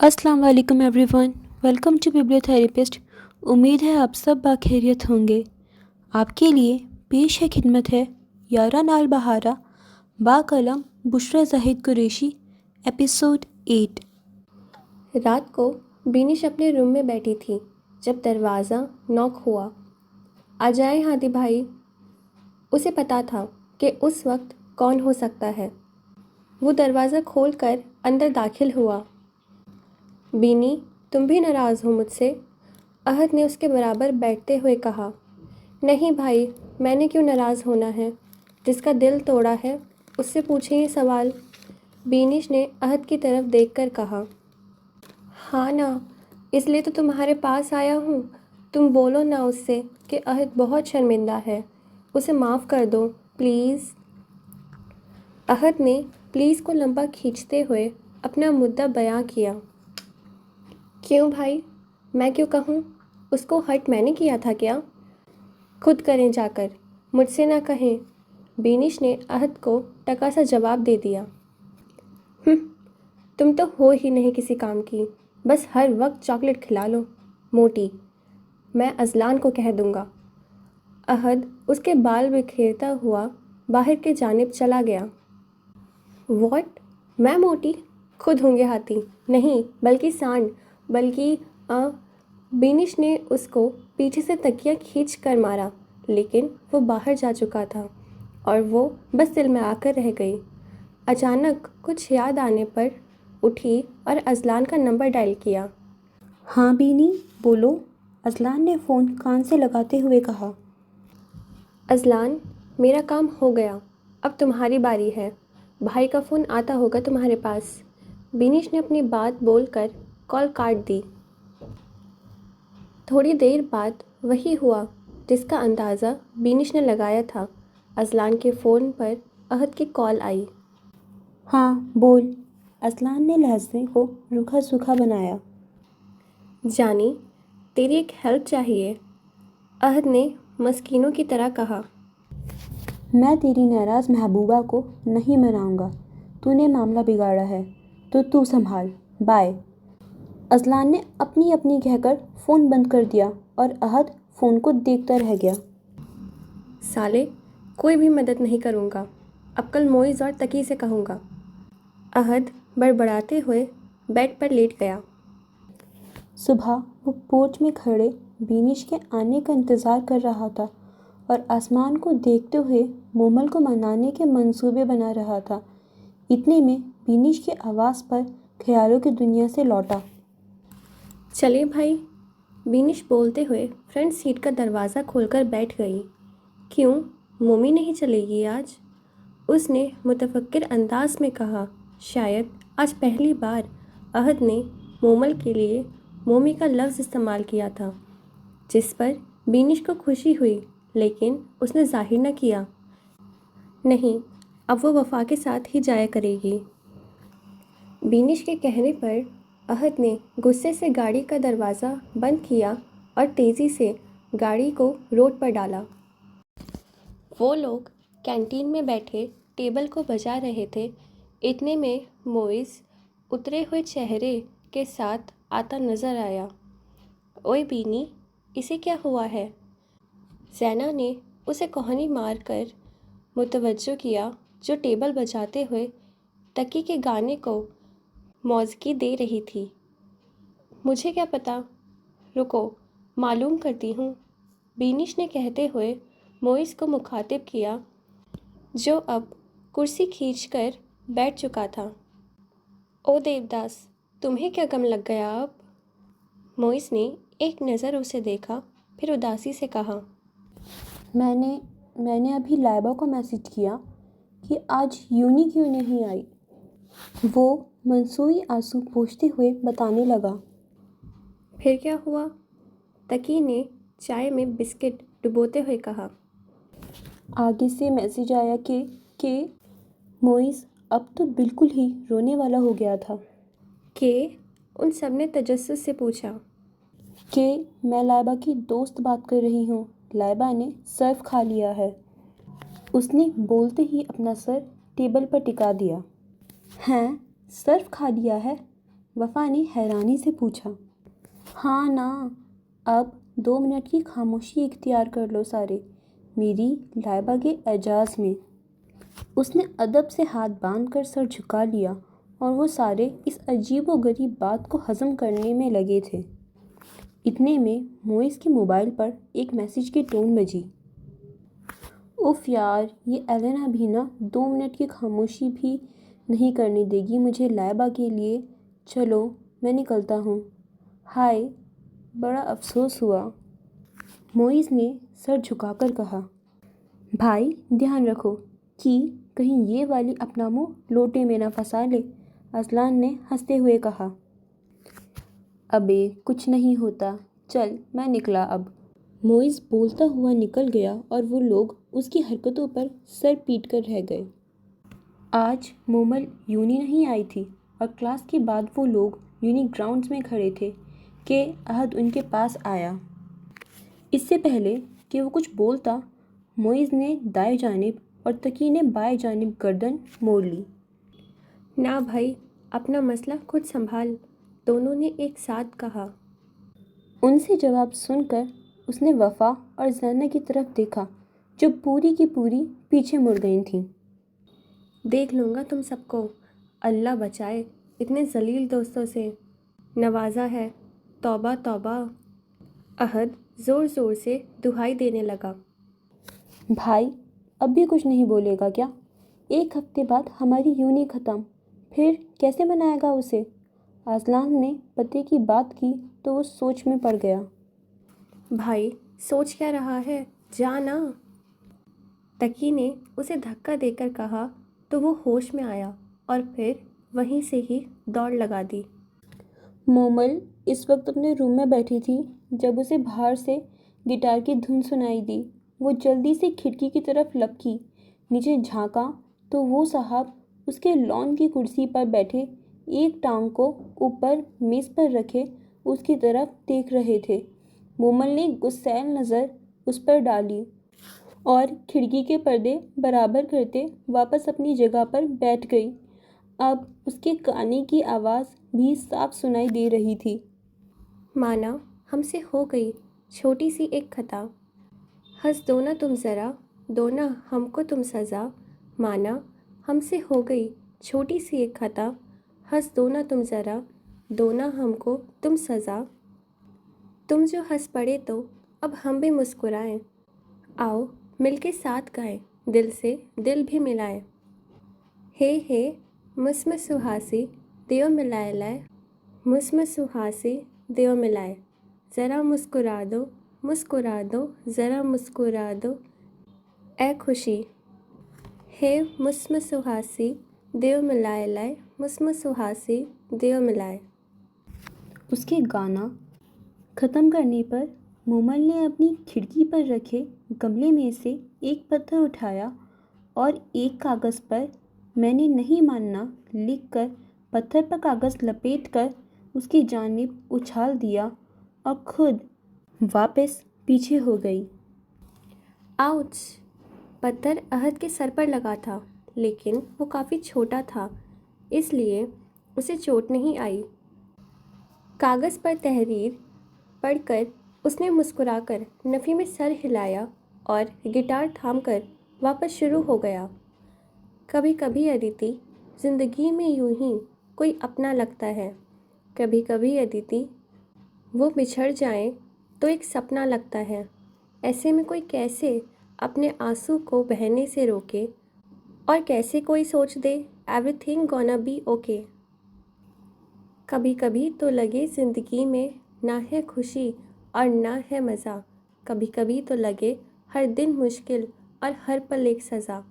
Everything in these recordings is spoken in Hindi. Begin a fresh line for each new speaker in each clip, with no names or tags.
अस्सलाम वालेकुम एवरीवन। Welcome to बिब्लियोथेरेपिस्ट। उम्मीद है आप सब बाखैरियत होंगे। आपके लिए पेश है खिदमत है यारा नाल बहारा बाकलम बुशरा जाहिद कुरैशी एपिसोड 8।
रात को बिनिश अपने रूम में बैठी थी जब दरवाज़ा नॉक हुआ। आ जाए हादी भाई। उसे पता था कि उस वक्त कौन हो सकता है। वो दरवाज़ा खोलकर अंदर दाखिल हुआ। बीनी, तुम भी नाराज़ हो मुझसे? अहद ने उसके बराबर बैठते हुए कहा। नहीं भाई, मैंने क्यों नाराज़ होना है? जिसका दिल तोड़ा है उससे पूछें ये सवाल। बीनिश ने अहद की तरफ देखकर कहा। हाँ ना, इसलिए तो तुम्हारे पास आया हूँ। तुम बोलो ना उससे कि अहद बहुत शर्मिंदा है, उसे माफ़ कर दो प्लीज़। अहद ने प्लीज़ को लंबा खींचते हुए अपना मुद्दा बयां किया। क्यों भाई, मैं क्यों कहूँ? उसको हर्ट मैंने किया था क्या? खुद करें जाकर, मुझसे ना कहें। बीनिश ने अहद को टका सा जवाब दे दिया। तुम तो हो ही नहीं किसी काम की, बस हर वक्त चॉकलेट खिला लो, मोटी। मैं अजलान को कह दूंगा। अहद उसके बाल बिखेरता हुआ बाहर की जानिब चला गया। वॉट? मैं मोटी? खुद होंगे हाथी, नहीं बल्कि सांड, बल्कि बीनिश ने उसको पीछे से तकिया खींच कर मारा, लेकिन वो बाहर जा चुका था और वो बस दिल में आकर रह गई। अचानक कुछ याद आने पर उठी और अजलान का नंबर डायल किया।
हाँ बीनी, बोलो, अजलान ने फ़ोन कान से लगाते हुए कहा।
अजलान, मेरा काम हो गया, अब तुम्हारी बारी है। भाई का फ़ोन आता होगा तुम्हारे पास। बीनिश ने अपनी बात बोलकर कॉल काट दी। थोड़ी देर बाद वही हुआ जिसका अंदाज़ा बीनिश ने लगाया था। अजलान के फ़ोन पर अहद की कॉल आई।
हाँ बोल, अजलान ने लहजे को रूखा सूखा बनाया।
जानी, तेरी एक हेल्प चाहिए, अहद ने मस्कीनों की तरह कहा।
मैं तेरी नाराज़ महबूबा को नहीं मनाऊंगा। तूने मामला बिगाड़ा है तो तू संभाल। बाय। अजलान ने अपनी अपनी कहकर फ़ोन बंद कर दिया और अहद फ़ोन को देखता रह गया।
साले, कोई भी मदद नहीं करूँगा, अब कल मोइज़ और तकी से कहूँगा। अहद बड़बड़ाते हुए बेड पर लेट गया।
सुबह वो पोर्च में खड़े बीनिश के आने का इंतज़ार कर रहा था और आसमान को देखते हुए मोमल को मनाने के मंसूबे बना रहा था। इतने में बीनिश की आवाज़ पर ख्यालों की दुनिया से लौटा।
चले भाई, बीनिश बोलते हुए फ्रंट सीट का दरवाज़ा खोलकर बैठ गई। क्यों, मोमी नहीं चलेगी आज? उसने मुतफक्किर अंदाज में कहा। शायद आज पहली बार अहद ने मोमल के लिए मोमी का लफ्ज़ इस्तेमाल किया था, जिस पर बीनिश को खुशी हुई, लेकिन उसने जाहिर न किया। नहीं, अब वो वफ़ा के साथ ही जाया करेगी। बीनिश के कहने पर अहद ने गुस्से से गाड़ी का दरवाज़ा बंद किया और तेज़ी से गाड़ी को रोड पर डाला। वो लोग कैंटीन में बैठे टेबल को बजा रहे थे। इतने में मोइज़ उतरे हुए चेहरे के साथ आता नज़र आया। ओए बीनी, इसे क्या हुआ है? जैना ने उसे कोहनी मारकर मुतवज्जो किया, जो टेबल बजाते हुए तकी के गाने को मौजगी दे रही थी। मुझे क्या पता, रुको मालूम करती हूँ, बीनिश ने कहते हुए मोइस को मुखातिब किया, जो अब कुर्सी खींचकर बैठ चुका था। ओ देवदास, तुम्हें क्या गम लग गया अब? मोइस ने एक नज़र उसे देखा, फिर उदासी से कहा।
मैंने अभी लाइबा को मैसेज किया कि आज यूनी क्यों नहीं आई। वो मनसूई आंसू पोंछते हुए बताने लगा।
फिर क्या हुआ? तकी ने चाय में बिस्किट डुबोते हुए कहा।
आगे से मैसेज आया कि मोइस अब तो बिल्कुल ही रोने वाला हो गया था।
के उन सब ने तजस्सुस से पूछा।
कि मैं लाइबा की दोस्त बात कर रही हूँ। लाइबा ने सर्व खा लिया है। उसने बोलते ही अपना सर टेबल पर टिका दिया। हैं, सर्व खा लिया है? वफ़ा ने हैरानी से पूछा। हाँ ना, अब 2 मिनट की खामोशी इख्तियार कर लो सारे, मेरी लाइबा के एजाज़ में। उसने अदब से हाथ बांधकर सर झुका लिया और वो सारे इस अजीब व गरीब बात को हज़म करने में लगे थे। इतने में मोइस के मोबाइल पर एक मैसेज की टोन बजी। उफ यार, ये एलेना भी ना 2 मिनट की खामोशी भी नहीं करने देगी मुझे लाइबा के लिए। चलो मैं निकलता हूँ। हाय, बड़ा अफसोस हुआ, मोइस ने सर झुकाकर कहा। भाई ध्यान रखो कि कहीं ये वाली अपना मुंह लोटे में न फंसा ले, अजलान ने हंसते हुए कहा। अबे कुछ नहीं होता, चल मैं निकला अब। मोइस बोलता हुआ निकल गया और वो लोग उसकी हरकतों पर सर पीट कर रह गए। आज मोमल यूनी नहीं आई थी और क्लास के बाद वो लोग यूनी ग्राउंड्स में खड़े थे कि अहद उनके पास आया। इससे पहले कि वो कुछ बोलता, मोइज़ ने दाएं जानिब और तकी ने बाएं जानिब गर्दन मोड़ ली।
ना भाई, अपना मसला खुद संभाल, दोनों ने एक साथ कहा।
उनसे जवाब सुनकर उसने वफ़ा और ज़ैना की तरफ देखा जो पूरी की पूरी पीछे मुड़ गई थीं।
देख लूँगा तुम सबको, अल्लाह बचाए, इतने जलील दोस्तों से नवाजा है, तौबा तौबा। अहद ज़ोर ज़ोर से दुहाई देने लगा।
भाई अब भी कुछ नहीं बोलेगा क्या? 1 हफ्ते बाद हमारी यूनी ख़त्म, फिर कैसे मनाएगा उसे? अजलान ने पते की बात की तो वो सोच में पड़ गया।
भाई सोच क्या रहा है, जा ना, तकी ने उसे धक्का देकर कहा तो वो होश में आया और फिर वहीं से ही दौड़ लगा दी।
मोमल इस वक्त अपने रूम में बैठी थी जब उसे बाहर से गिटार की धुन सुनाई दी। वो जल्दी से खिड़की की तरफ लपकी, नीचे झांका तो वो साहब उसके लॉन की कुर्सी पर बैठे, एक टांग को ऊपर मेज़ पर रखे उसकी तरफ देख रहे थे। मोमल ने गुस्सैल नज़र उस पर डाली और खिड़की के पर्दे बराबर करते वापस अपनी जगह पर बैठ गई। अब उसके गाने की आवाज़ भी साफ सुनाई दे रही थी।
माना हमसे हो गई छोटी सी एक खता, हंस दो ना तुम ज़रा, दो ना हमको तुम सज़ा। माना हमसे हो गई छोटी सी एक खता, हंस दो ना तुम ज़रा, दो ना हमको तुम सज़ा। तुम जो हंस पड़े तो अब हम भी मुस्कुराएं, आओ मिलके साथ गाएं, दिल से दिल भी मिलाएं। हे मुस्म सुहासी दियो मिलाए लाए, मुस्म सुहासी दियो मिलाए, ज़रा मुस्कुरा दो ज़रा मुस्कुरा दो ए खुशी। हे मुस्म सुहासी दियो मिलाए लाए, मुस्म सुहासी दियो मिलाए।
उसके गाना ख़त्म करने पर मोमल ने अपनी खिड़की पर रखे गमले में से एक पत्थर उठाया और एक कागज़ पर मैंने नहीं मानना लिखकर पत्थर पर कागज़ लपेटकर उसकी जानिब उछाल दिया और खुद वापस पीछे हो गई।
आउच! पत्थर अहद के सर पर लगा था, लेकिन वो काफ़ी छोटा था, इसलिए उसे चोट नहीं आई। कागज़ पर तहरीर पढ़कर उसने मुस्कुराकर नफ़ी में सर हिलाया और गिटार थामकर वापस शुरू हो गया। कभी कभी अदिति, ज़िंदगी में यूं ही कोई अपना लगता है, कभी कभी अदिति वो बिछड़ जाए तो एक सपना लगता है। ऐसे में कोई कैसे अपने आंसू को बहने से रोके और कैसे कोई सोच दे एवरीथिंग गोना बी ओके। कभी कभी तो लगे ज़िंदगी में ना है खुशी और ना है मज़ा, कभी कभी तो लगे हर दिन मुश्किल और हर पल एक सज़ा।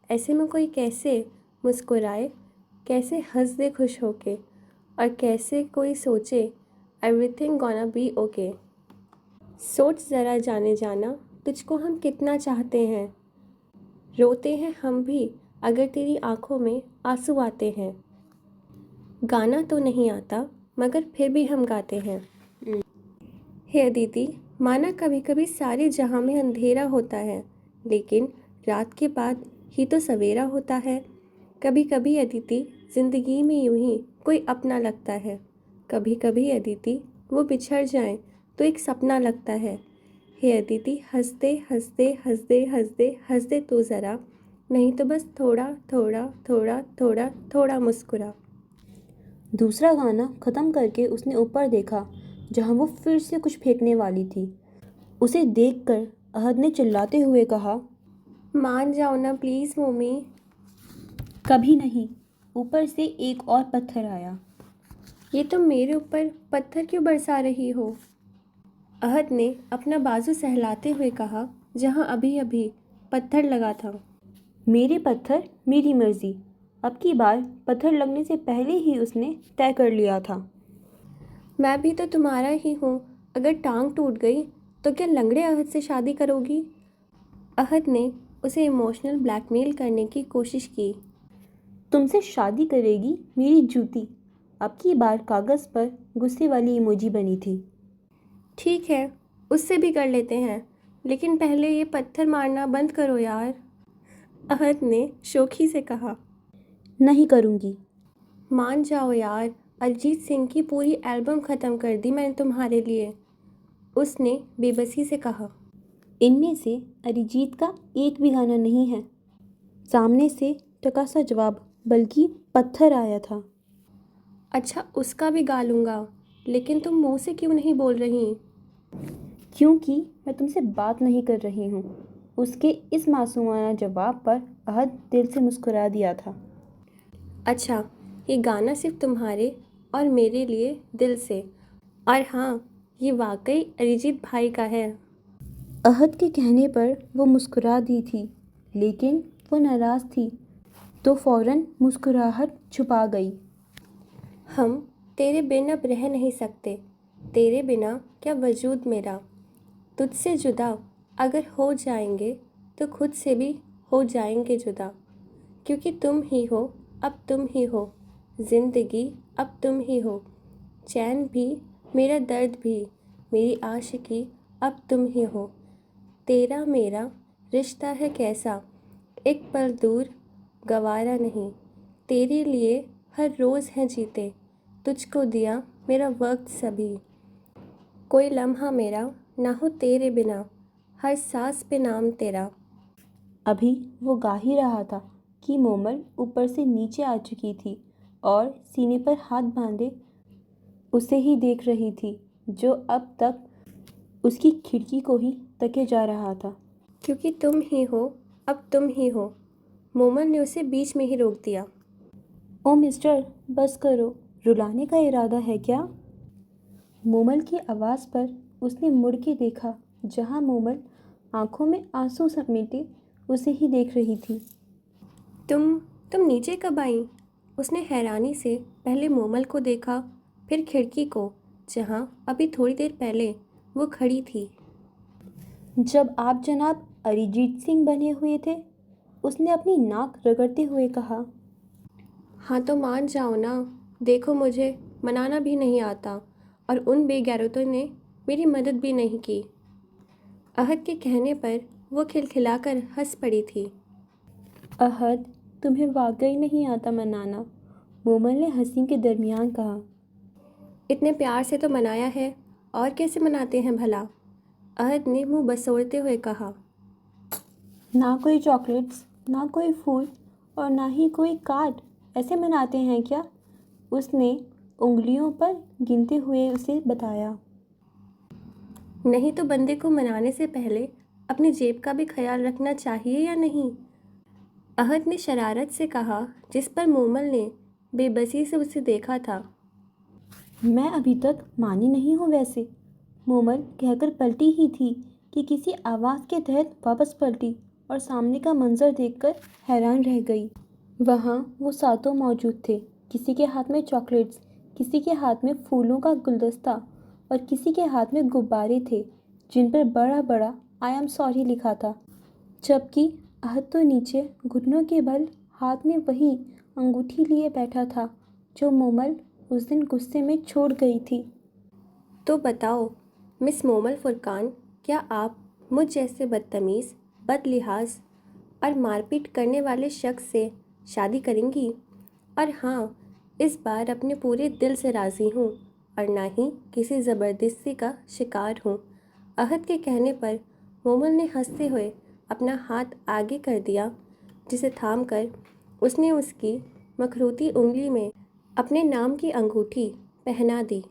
ऐसे में कोई कैसे मुस्कुराए, कैसे हंस दे खुश होके और कैसे कोई सोचे एवरीथिंग गोना बी ओके। सोच ज़रा जाने जाना, तुझको हम कितना चाहते हैं, रोते हैं हम भी अगर तेरी आंखों में आंसू आते हैं। गाना तो नहीं आता मगर फिर भी हम गाते हैं। हे अदिति, माना कभी कभी सारे जहां में अंधेरा होता है, लेकिन रात के बाद ही तो सवेरा होता है। कभी कभी अदिति, ज़िंदगी में यूं ही कोई अपना लगता है। कभी कभी अदिति वो बिछड़ जाएं तो एक सपना लगता है। हे अदिति, हंसते हंसते हंसते हंसते हंसते तो ज़रा, नहीं तो बस थोड़ा थोड़ा थोड़ा थोड़ा थोड़ा मुस्कुरा।
दूसरा गाना ख़त्म करके उसने ऊपर देखा जहाँ वो फिर से कुछ फेंकने वाली थी। उसे देखकर अहद ने चिल्लाते हुए कहा,
मान जाओ ना प्लीज़ मम्मी।
कभी नहीं। ऊपर से एक और पत्थर आया।
ये तो मेरे ऊपर पत्थर क्यों बरसा रही हो? अहद ने अपना बाजू सहलाते हुए कहा, जहाँ अभी अभी पत्थर लगा था।
मेरे पत्थर, मेरी मर्जी। अब की बार पत्थर लगने से पहले ही उसने तय कर लिया था।
मैं भी तो तुम्हारा ही हूँ। अगर टांग टूट गई तो क्या लंगड़े अहद से शादी करोगी? अहद ने उसे इमोशनल ब्लैकमेल करने की कोशिश की।
तुमसे शादी करेगी मेरी जूती। अब की बार कागज़ पर गुस्से वाली इमोजी बनी थी।
ठीक है, उससे भी कर लेते हैं, लेकिन पहले ये पत्थर मारना बंद करो यार। अहद ने शोखी से कहा।
नहीं करूँगी।
मान जाओ यार, अरिजीत सिंह की पूरी एल्बम ख़त्म कर दी मैंने तुम्हारे लिए, उसने बेबसी से कहा।
इनमें से अरिजीत का एक भी गाना नहीं है। सामने से टका सा जवाब, बल्कि पत्थर आया था।
अच्छा, उसका भी गा लूँगा, लेकिन तुम मुंह से क्यों नहीं बोल रही?
क्योंकि मैं तुमसे बात नहीं कर रही हूँ। उसके इस मासूमाना जवाब पर अहद दिल से मुस्कुरा दिया था।
अच्छा, ये गाना सिर्फ तुम्हारे और मेरे लिए दिल से। और हाँ, ये वाकई अरिजीत भाई का है।
अहद के कहने पर वो मुस्कुरा दी थी, लेकिन वो नाराज़ थी, तो फौरन मुस्कुराहट छुपा गई।
हम तेरे बिना अब रह नहीं सकते, तेरे बिना क्या वजूद मेरा। तुझसे जुदा अगर हो जाएंगे तो खुद से भी हो जाएंगे जुदा। क्योंकि तुम ही हो, अब तुम ही हो, ज़िंदगी अब तुम ही हो। चैन भी, मेरा दर्द भी, मेरी आशिकी अब तुम ही हो। तेरा मेरा रिश्ता है कैसा, एक पल दूर गवारा नहीं। तेरे लिए हर रोज़ है जीते, तुझको दिया मेरा वक्त सभी। कोई लम्हा मेरा ना हो तेरे बिना, हर सांस पे नाम तेरा।
अभी वो गा ही रहा था कि मोमल ऊपर से नीचे आ चुकी थी और सीने पर हाथ बांधे उसे ही देख रही थी, जो अब तक उसकी खिड़की को ही तके जा रहा था।
क्योंकि तुम ही हो, अब तुम ही हो। मोमल ने उसे बीच में ही रोक दिया।
ओ मिस्टर, बस करो। रुलाने का इरादा है क्या? मोमल की आवाज़ पर उसने मुड़ के देखा, जहाँ मोमल आंखों में आंसू समेटे उसे ही देख रही थी।
तुम तुम नीचे कब आई? उसने हैरानी से पहले मोमल को देखा, फिर खिड़की को, जहाँ अभी थोड़ी देर पहले वो खड़ी थी।
जब आप जनाब अरिजीत सिंह बने हुए थे, उसने अपनी नाक रगड़ते हुए कहा।
हाँ तो मान जाओ ना, देखो मुझे मनाना भी नहीं आता और उन बेगैरतों ने मेरी मदद भी नहीं की। अहद के कहने पर वो खिलखिलाकर हंस पड़ी थी।
अहद, तुम्हें वाकई नहीं आता मनाना, मोमल ने हंसी के दरमियान कहा।
इतने प्यार से तो मनाया है, और कैसे मनाते हैं भला? अहद ने मुंह बसोड़ते हुए कहा।
ना कोई चॉकलेट्स, ना कोई फूल और ना ही कोई कार्ड, ऐसे मनाते हैं क्या? उसने उंगलियों पर गिनते हुए उसे बताया।
नहीं तो बंदे को मनाने से पहले अपनी जेब का भी ख्याल रखना चाहिए या नहीं? अहद ने शरारत से कहा, जिस पर मोमल ने बेबसी से उसे देखा था।
मैं अभी तक मानी नहीं हूँ वैसे, मोमल कहकर पलटी ही थी कि किसी आवाज़ के तहत वापस पलटी और सामने का मंजर देखकर हैरान रह गई। वहाँ वो सातों मौजूद थे। किसी के हाथ में चॉकलेट्स, किसी के हाथ में फूलों का गुलदस्ता और किसी के हाथ में गुब्बारे थे, जिन पर बड़ा बड़ा आई एम सॉरी लिखा था। जबकि अहद तो नीचे घुटनों के बल हाथ में वही अंगूठी लिए बैठा था जो मोमल उस दिन गुस्से में छोड़ गई थी।
तो बताओ मिस मोमल फुरकान, क्या आप मुझ जैसे बदतमीज़, बदलिहाज और मारपीट करने वाले शख्स से शादी करेंगी? और हाँ, इस बार अपने पूरे दिल से राज़ी हूँ और ना ही किसी ज़बरदस्ती का शिकार हूँ। अहद के कहने पर मोमल ने हंसते हुए अपना हाथ आगे कर दिया, जिसे थाम कर उसने उसकी मखरूती उंगली में अपने नाम की अंगूठी पहना दी।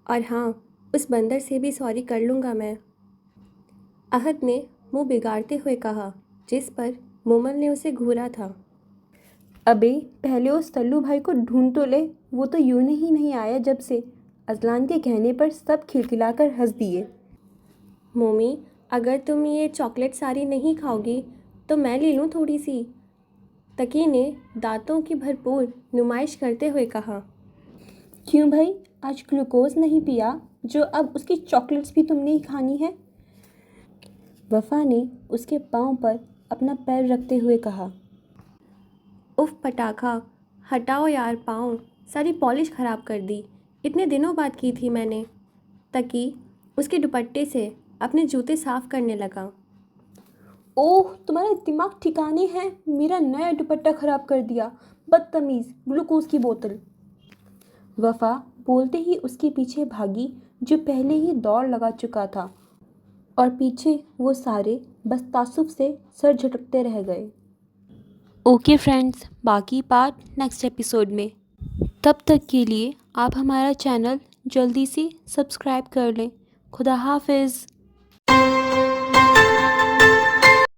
और हाँ, उस बंदर से भी सॉरी कर लूँगा मैं, अहद ने मुंह बिगाड़ते हुए कहा, जिस पर मोमल ने उसे घूरा था।
अबे पहले उस तल्लू भाई को ढूंढ तो ले, वो तो यूं ही नहीं आया जब से। अजलान के कहने पर सब खिलखिलाकर हंस दिए।
मोमी, अगर तुम ये चॉकलेट सारी नहीं खाओगी तो मैं ले लूँ थोड़ी सी, तकी ने दांतों की भरपूर नुमाइश करते हुए कहा।
क्यों भाई, आज ग्लूकोज नहीं पिया जो अब उसकी चॉकलेट्स भी तुमने ही खानी है? वफा ने उसके पाँव पर अपना पैर रखते हुए कहा।
उफ पटाखा, हटाओ यार पाँव, सारी पॉलिश ख़राब कर दी। इतने दिनों बाद की थी मैंने। तकी उसके दुपट्टे से अपने जूते साफ करने लगा।
ओह, तुम्हारा दिमाग ठिकाने है, मेरा नया दुपट्टा खराब कर दिया, बदतमीज़, ग्लूकोज की बोतल। वफा बोलते ही उसके पीछे भागी, जो पहले ही दौड़ लगा चुका था, और पीछे वो सारे बस तासुफ से सर झटकते रह गए। ओके फ्रेंड्स, बाकी पार्ट नेक्स्ट एपिसोड में। तब तक के लिए आप हमारा चैनल जल्दी से सब्सक्राइब कर लें। खुदा हाफिज़।